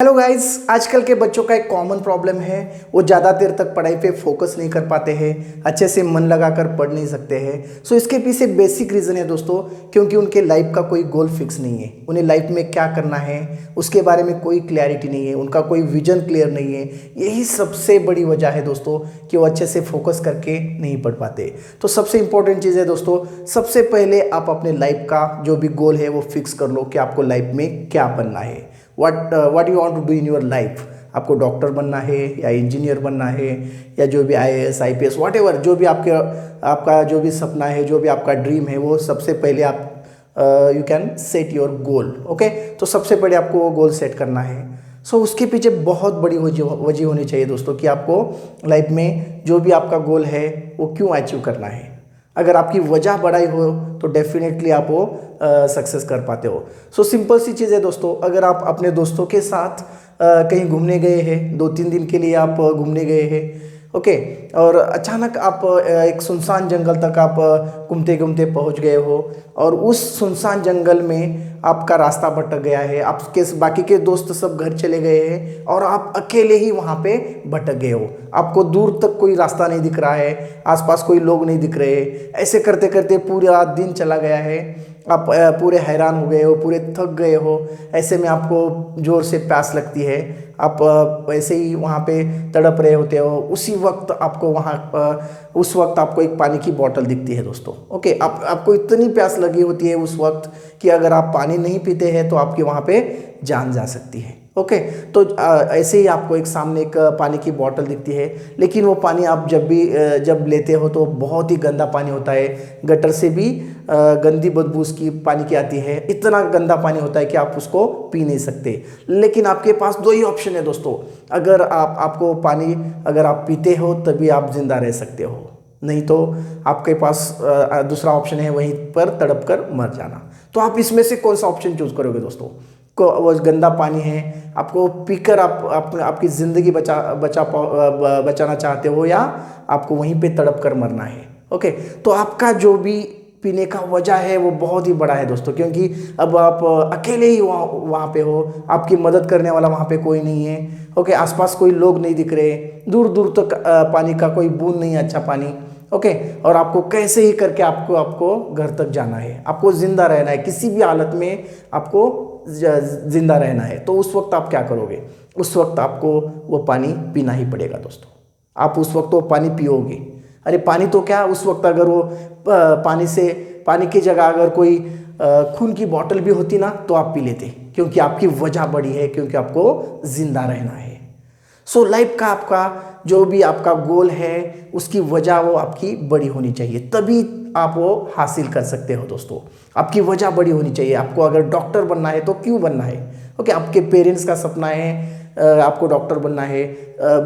Hello guys, आजकल के बच्चों का एक कॉमन प्रॉब्लम है। वो ज़्यादा देर तक पढ़ाई पे फोकस नहीं कर पाते हैं, अच्छे से मन लगाकर पढ़ नहीं सकते हैं। सो इसके पीछे बेसिक रीज़न है दोस्तों, क्योंकि उनके लाइफ का कोई गोल फिक्स नहीं है। उन्हें लाइफ में क्या करना है उसके बारे में कोई क्लैरिटी नहीं है, उनका कोई विजन क्लियर नहीं है। यही सबसे बड़ी वजह है दोस्तों कि वो अच्छे से फोकस करके नहीं पढ़ पाते। तो सबसे इंपॉर्टेंट चीज़ है दोस्तों, सबसे पहले आप अपने लाइफ का जो भी गोल है वो फिक्स कर लो कि आपको लाइफ में क्या बनना है। What you want to do in your life. आपको डॉक्टर बनना है या इंजीनियर बनना है या जो भी IAS IPS व्हाटएवर, जो भी आपका जो भी सपना है, जो भी आपका ड्रीम है, वो सबसे पहले आप you can set your goal. Okay, तो सबसे पहले आपको वो गोल सेट करना है। सो उसके पीछे बहुत बड़ी वजह होनी चाहिए दोस्तों कि आपको लाइफ में जो भी आपका गोल है वो क्यों अचीव करना है। अगर आपकी वजह बड़ाई हो तो डेफिनेटली आप वो सक्सेस कर पाते हो। सो सिंपल सी चीज़ है दोस्तों, अगर आप अपने दोस्तों के साथ कहीं घूमने गए हैं, 2-3 दिन के लिए आप घूमने गए हैं, ओके, और अचानक आप एक सुनसान जंगल तक आप घूमते घूमते पहुंच गए हो और उस सुनसान जंगल में आपका रास्ता भटक गया है, आपके बाकी के दोस्त सब घर चले गए हैं और आप अकेले ही वहाँ पे भटक गए हो। आपको दूर तक कोई रास्ता नहीं दिख रहा है, आसपास कोई लोग नहीं दिख रहे। ऐसे करते करते पूरा दिन चला गया है, आप पूरे हैरान हो गए हो, पूरे थक गए हो। ऐसे में आपको ज़ोर से प्यास लगती है, आप ऐसे ही वहाँ पे तड़प रहे होते हो। उसी वक्त आपको उस वक्त आपको एक पानी की बोतल दिखती है दोस्तों। ओके, आपको इतनी प्यास लगी होती है उस वक्त कि अगर आप पानी नहीं पीते हैं तो आपकी वहाँ पे जान जा सकती है। ओके, तो ऐसे ही आपको एक सामने एक पानी की बोतल दिखती है, लेकिन वो पानी आप जब लेते हो तो बहुत ही गंदा पानी होता है। गटर से भी गंदी बदबू उसकी पानी की आती है, इतना गंदा पानी होता है कि आप उसको पी नहीं सकते। लेकिन आपके पास दो ही ऑप्शन है दोस्तों, अगर आपको पानी अगर आप पीते हो तभी आप जिंदा रह सकते हो, नहीं तो आपके पास दूसरा ऑप्शन है वहीं पर तड़प कर मर जाना। तो आप इसमें से कौन सा ऑप्शन चूज करोगे दोस्तों? वो गंदा पानी है, आपको पीकर आपकी ज़िंदगी बचाना चाहते हो या आपको वहीं पे तड़प कर मरना है? ओके, तो आपका जो भी पीने का वजह है वो बहुत ही बड़ा है दोस्तों, क्योंकि अब आप अकेले ही वहाँ पे हो, आपकी मदद करने वाला वहाँ पे कोई नहीं है। ओके, आसपास कोई लोग नहीं दिख रहे, दूर दूर तक पानी का कोई बूंद नहीं है, अच्छा पानी। ओके, और आपको कैसे ही करके आपको घर तक जाना है, आपको ज़िंदा रहना है, किसी भी हालत में आपको जिंदा रहना है। तो उस वक्त आप क्या करोगे? उस वक्त आपको वो पानी पीना ही पड़ेगा दोस्तों। आप उस वक्त वो पानी पियोगे। अरे पानी तो क्या, उस वक्त अगर वो पानी की जगह अगर कोई खून की बोतल भी होती ना तो आप पी लेते, क्योंकि आपकी वजह बड़ी है, क्योंकि आपको जिंदा रहना है। सो लाइफ का आपका जो भी आपका गोल है उसकी वजह वो आपकी बड़ी होनी चाहिए, तभी आप वो हासिल कर सकते हो दोस्तों। आपकी वजह बड़ी होनी चाहिए। आपको अगर डॉक्टर बनना है तो क्यों बनना है? ओके, आपके पेरेंट्स का सपना है आपको डॉक्टर बनना है,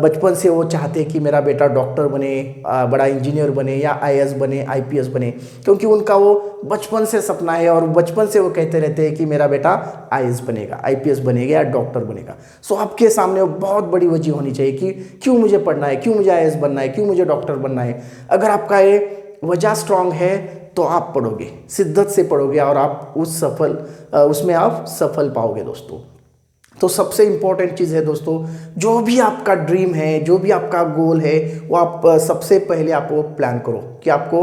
बचपन से वो चाहते हैं कि मेरा बेटा डॉक्टर बने, बड़ा इंजीनियर बने या IAS बने, IPS बने, क्योंकि उनका वो बचपन से सपना है और बचपन से वो कहते रहते हैं कि मेरा बेटा IAS बनेगा, IPS बनेगा या डॉक्टर बनेगा। सो आपके सामने वो बहुत बड़ी वजह होनी चाहिए कि क्यों मुझे पढ़ना है, क्यों मुझे IAS बनना है, क्यों मुझे डॉक्टर बनना है। अगर आपका ये वजह स्ट्रांग है तो आप पढ़ोगे, शिद्दत से पढ़ोगे और आप उसमें आप सफल पाओगे दोस्तों। तो सबसे इम्पॉर्टेंट चीज़ है दोस्तों, जो भी आपका ड्रीम है, जो भी आपका गोल है, वो आप सबसे पहले आप वो प्लान करो कि आपको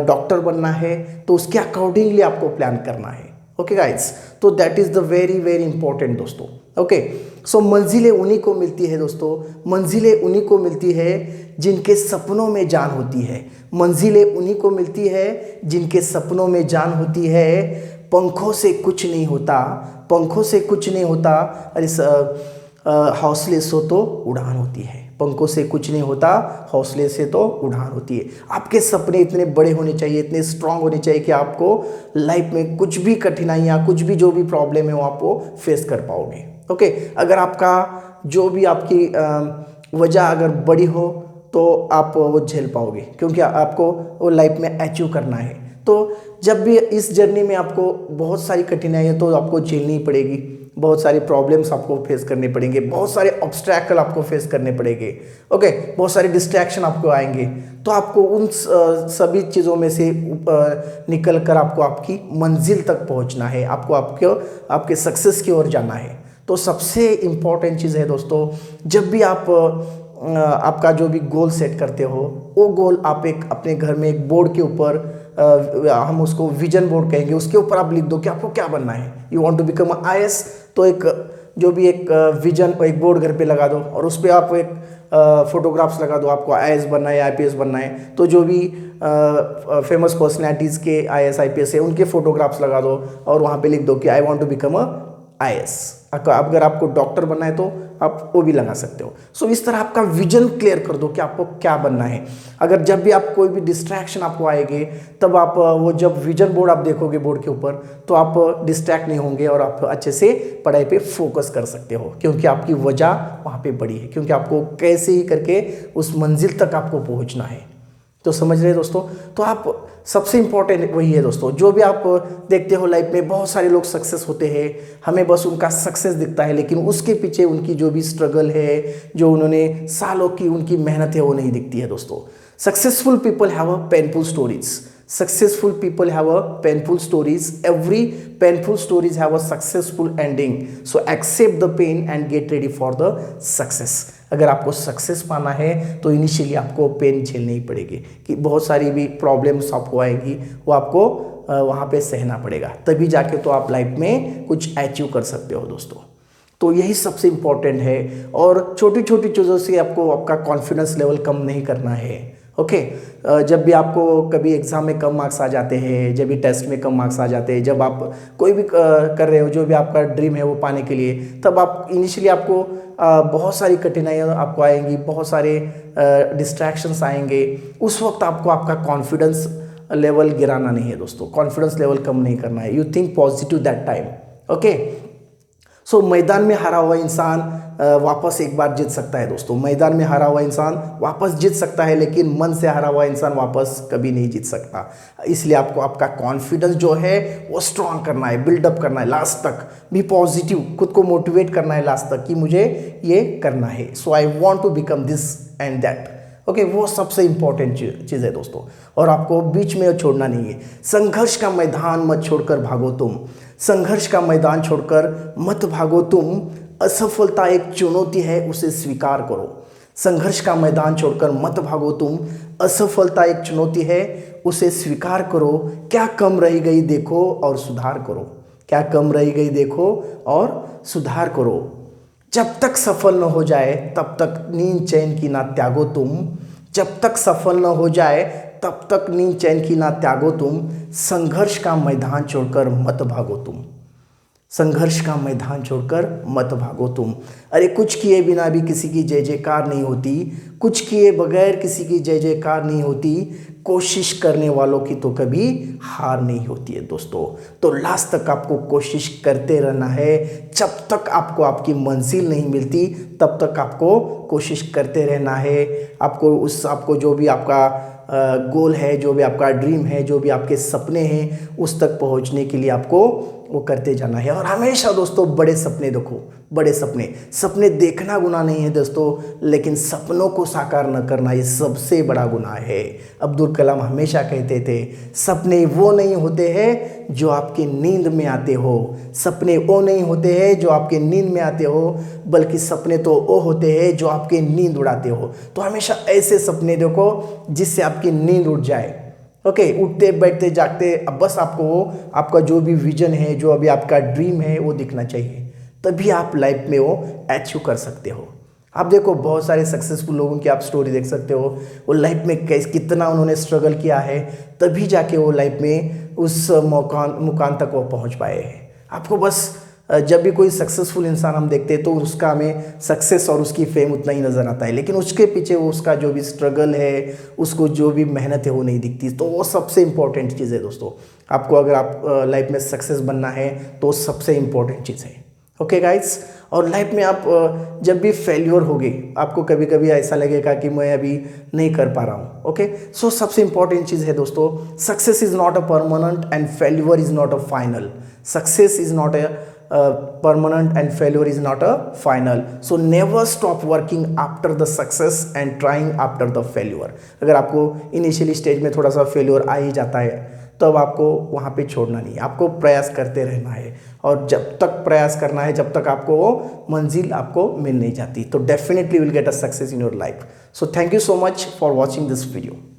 डॉक्टर बनना है, तो उसके अकॉर्डिंगली आपको प्लान करना है। ओके गाइज, तो that is the very very important दोस्तों। ओके, सो मंजिलें उन्हीं को मिलती है दोस्तों, मंजिलें उन्हीं को मिलती है जिनके सपनों में जान होती है। मंजिलें उन्हीं को मिलती है जिनके सपनों में जान होती है। पंखों से कुछ नहीं होता, पंखों से कुछ नहीं होता, अरे हौसले से तो उड़ान होती है। पंखों से कुछ नहीं होता, हौसले से तो उड़ान होती है। आपके सपने इतने बड़े होने चाहिए, इतने स्ट्रांग होने चाहिए कि आपको लाइफ में कुछ भी कठिनाइयाँ, कुछ भी जो भी प्रॉब्लम है वो आप वो फेस कर पाओगे। ओके, अगर आपका जो भी आपकी वजह अगर बड़ी हो तो आप वो झेल पाओगे, क्योंकि आपको वो लाइफ में अचीव करना है। तो जब भी इस जर्नी में आपको बहुत सारी कठिनाइयाँ तो आपको झेलनी पड़ेगी, बहुत सारी प्रॉब्लम्स आपको फेस करने पड़ेंगे, बहुत सारे ऑब्स्ट्रैकल आपको फेस करने पड़ेंगे। ओके, बहुत सारे डिस्ट्रैक्शन आपको आएंगे, तो आपको उन सभी चीज़ों में से निकल कर आपको आपकी मंजिल तक पहुंचना है, आपको आपके सक्सेस की ओर जाना है। तो सबसे इम्पॉर्टेंट चीज़ है दोस्तों, जब भी आप आपका जो भी गोल सेट करते हो, वो गोल आप एक अपने घर में एक बोर्ड के ऊपर, हम उसको विजन बोर्ड कहेंगे, उसके ऊपर आप लिख दो कि आपको क्या बनना है। You want to become IAS, तो एक जो भी एक विजन एक बोर्ड घर पे लगा दो और उस पर आप एक फोटोग्राफ्स लगा दो, आपको IAS बनना है, IPS बनना है, तो जो भी फेमस पर्सनैलिटीज़ के IAS IPS है उनके फोटोग्राफ्स लगा दो और वहाँ पे लिख दो कि I want to become IAS। अगर आपको डॉक्टर बनना है तो आप वो भी लगा सकते हो। सो इस तरह आपका विजन क्लियर कर दो कि आपको क्या बनना है। अगर जब भी आप कोई भी डिस्ट्रैक्शन आपको आएगी, तब आप वो जब विजन बोर्ड आप देखोगे बोर्ड के ऊपर, तो आप डिस्ट्रैक्ट नहीं होंगे और आप अच्छे से पढ़ाई पे फोकस कर सकते हो, क्योंकि आपकी वजह वहाँ पे बड़ी है, क्योंकि आपको कैसे ही करके उस मंजिल तक आपको पहुँचना है। तो समझ रहे दोस्तों। तो आप सबसे इम्पॉर्टेंट वही है दोस्तों, जो भी आप देखते हो लाइफ में बहुत सारे लोग सक्सेस होते हैं, हमें बस उनका सक्सेस दिखता है, लेकिन उसके पीछे उनकी जो भी स्ट्रगल है, जो उन्होंने सालों की उनकी मेहनत है, वो नहीं दिखती है दोस्तों। Successful people have a painful stories, successful people have a painful stories, every painful stories have a successful ending, so accept the pain and get ready for the success. अगर आपको सक्सेस पाना है तो इनिशियली आपको pen झेलनी ही पड़ेगी, कि बहुत सारी भी प्रॉब्लम्स आपको आएगी, वो आपको वहाँ पे सहना पड़ेगा, तभी जाके तो आप लाइफ में कुछ अचीव कर सकते हो दोस्तों। तो यही सबसे इम्पॉर्टेंट है, और छोटी छोटी चीज़ों से आपको आपका कॉन्फिडेंस लेवल कम नहीं करना है। ओके, जब भी आपको कभी एग्ज़ाम में कम मार्क्स आ जाते हैं, जब भी टेस्ट में कम मार्क्स आ जाते हैं, जब आप कोई भी कर रहे हो जो भी आपका ड्रीम है वो पाने के लिए, तब आप इनिशियली आपको बहुत सारी कठिनाइयाँ आपको आएंगी, बहुत सारे डिस्ट्रैक्शंस आएंगे। उस वक्त आपको आपका कॉन्फिडेंस लेवल गिराना नहीं है दोस्तों, कॉन्फिडेंस लेवल कम नहीं करना है। You think positive that time. Okay, so मैदान में हारा हुआ इंसान वापस एक बार जीत सकता है दोस्तों, मैदान में हारा हुआ इंसान वापस जीत सकता है, लेकिन मन से हारा हुआ इंसान वापस कभी नहीं जीत सकता। इसलिए आपको आपका कॉन्फिडेंस जो है वो स्ट्रांग करना है, बिल्डअप करना है, लास्ट तक भी पॉजिटिव, खुद को मोटिवेट करना है लास्ट तक कि मुझे ये करना है, so I want to become this and that. Okay, वो सबसे इंपॉर्टेंट चीज़ है दोस्तों, और आपको बीच में छोड़ना नहीं है। संघर्ष का मैदान मत छोड़कर भागो तुम, संघर्ष का मैदान छोड़कर मत भागो तुम, असफलता एक चुनौती है उसे स्वीकार करो। संघर्ष का मैदान छोड़कर मत भागो तुम, असफलता एक चुनौती है उसे स्वीकार करो। क्या कम रह गई देखो और सुधार करो, क्या कम रह गई देखो और सुधार करो। जब तक सफल न हो जाए तब तक नींद चैन की ना त्यागो तुम, जब तक सफल न हो जाए तब तक नींद चैन की ना त्यागो तुम, संघर्ष का मैदान छोड़कर मत भागो तुम, संघर्ष का मैदान छोड़कर मत भागो तुम। अरे कुछ किए बिना भी किसी की जय जयकार नहीं होती, कुछ किए बगैर किसी की जय जयकार नहीं होती, कोशिश करने वालों की तो कभी हार नहीं होती है दोस्तों। तो लास्ट तक आपको कोशिश करते रहना है, जब तक आपको आपकी मंजिल नहीं मिलती तब तक आपको कोशिश करते रहना है। आपको जो भी आपका गोल है, जो भी आपका ड्रीम है, जो भी आपके सपने हैं, उस तक पहुंचने के लिए आपको वो करते जाना है। और हमेशा दोस्तों बड़े सपने देखो, बड़े सपने देखना गुनाह नहीं है दोस्तों, लेकिन सपनों को साकार न करना ये सबसे बड़ा गुनाह है। अब्दुल कलाम हमेशा कहते थे, सपने वो नहीं होते हैं जो आपके नींद में आते हो, सपने वो नहीं होते हैं जो आपके नींद में आते हो, बल्कि सपने तो वो होते हैं जो आपके नींद उड़ाते हो। तो हमेशा ऐसे सपने देखो जिससे आपकी नींद उड़ जाए। ओके, उठते बैठते जागते अब बस आपको आपका जो भी विजन है, जो अभी आपका ड्रीम है वो दिखना चाहिए, तभी आप लाइफ में वो अचीव कर सकते हो। आप देखो बहुत सारे सक्सेसफुल लोगों की आप स्टोरी देख सकते हो, वो लाइफ में कितना उन्होंने स्ट्रगल किया है, तभी जाके वो लाइफ में उस मुकाम तक वो पहुंच पाए हैं। आपको बस जब भी कोई सक्सेसफुल इंसान हम देखते हैं तो उसका हमें सक्सेस और उसकी फेम उतना ही नज़र आता है, लेकिन उसके पीछे उसका जो भी स्ट्रगल है, उसको जो भी मेहनत है वो नहीं दिखती। तो वो सबसे इम्पॉर्टेंट चीज़ है दोस्तों। आपको अगर आप लाइफ में सक्सेस बनना है तो सबसे इम्पॉर्टेंट चीज़ है। ओके गाइज, और लाइफ में आप जब भी फेल्योर होगे, आपको कभी कभी ऐसा लगेगा कि मैं अभी नहीं कर पा रहा हूँ। ओके, सो सबसे इम्पॉर्टेंट चीज़ है दोस्तों, success is not a permanent and failure is not a final. Success is not a permanent and failure is not a final. So never stop working after the success and trying after the failure. अगर आपको initially stage में थोड़ा सा failure आ ही जाता है तब आपको वहाँ पे छोड़ना नहीं है, आपको प्रयास करते रहना है। और जब तक प्रयास करना है, जब तक आपको वो मंजिल आपको मिल नहीं जाती, तो definitely will get a success in your life. So thank you so much for watching this video.